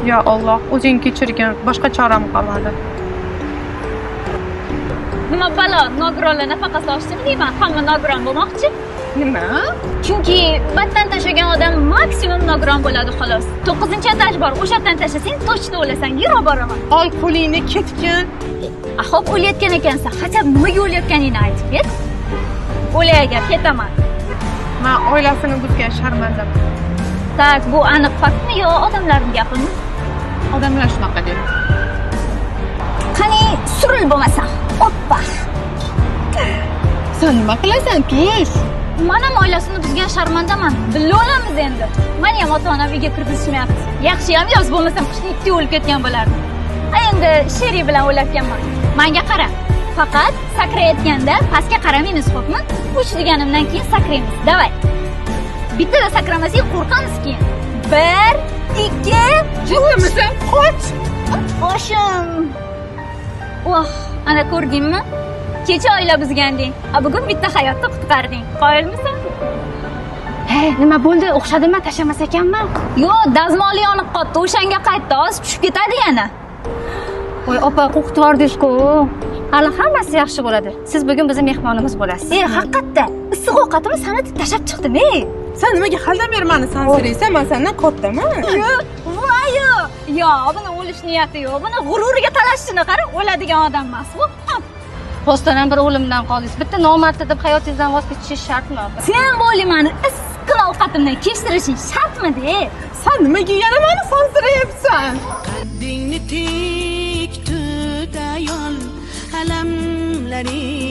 Ya Allah, o'zing kechirgin. Boshqa choram qolmadi. Nima balo, nogironlar nafaqasi oshdimi deyman, hamma nogiron bo'lmoqchi. Nima? Chunki battan tashlagan odam maksimum nogiron bo'ladi xolos. 9-etaj bor, o'shadan tashlasang to'chda o'lasan, yura boraman. Ol pulingni ketgin. Xo'p, o'layotgan ekansan, qachon nimaga o'layotganingni aytib ket. O'lay agar ketaman. Men oilasini buzgan sharmandaman. Tak, bu aniq faktmi yo odamlarning gapimi? Odamlar shunaqa deydi. Qani, suril bo'lmasa. Oppa. Sen nima qilasan, tush? Men ham oilasini buzgan sharmandaman. Billa olamiz endi. Men ham ota-onam uyga kirgizishmayapti. Yaxshi ham yoz bo'lmasam qishni ikki o'lib ketgan bo'lardim. Endi Sheri bilan o'layotganman. Menga qara. Faqat sakrayotganda pastga qaramaymiz, xo'pmi? Uch deganimdan keyin sakraymiz. Davay. Bittada sakramasak qo'rqamiz keyin. 1, 2, Jiddimisan? Qoch. boshim. Voh, ana ko'rdingmi? Kecha oila buzganding. Bugun bitta hayotni qutqarding. Qoyilmisan? Hey, nima bo'ldi? O'xshadimi? Tashamas ekanman. Yo'q, dazmoli yonib qotdi. O'shanga qaytdi, ozib tushib ketadi yana. Voy, opa, qo'rqitordingiz-ku. Hali hammasi yaxshi bo'ladi. Siz bugun bizning mehmonimiz bo'lasiz. Haqiqatda. Issiq ovqatimiz sana deb tashab chiqdim, Sen nimaga haldan beri meni sansiraysan? Men sendan kattaman. Voyo! Yo, buni o'lish niyati yo'q. Buni g'ururiga talashishini qara, o'ladigan odam emas bu. Postdan bir o'limdan qoldingiz. Bitta nomardni deb hayotingizdan voz kechish shartmi? Sen bo'li meni issiq ovqatimdan kechtirishing shartmi-de? Sen nimaga yana meni sansirayapsan? qaddingni tik tut ayol alamlaring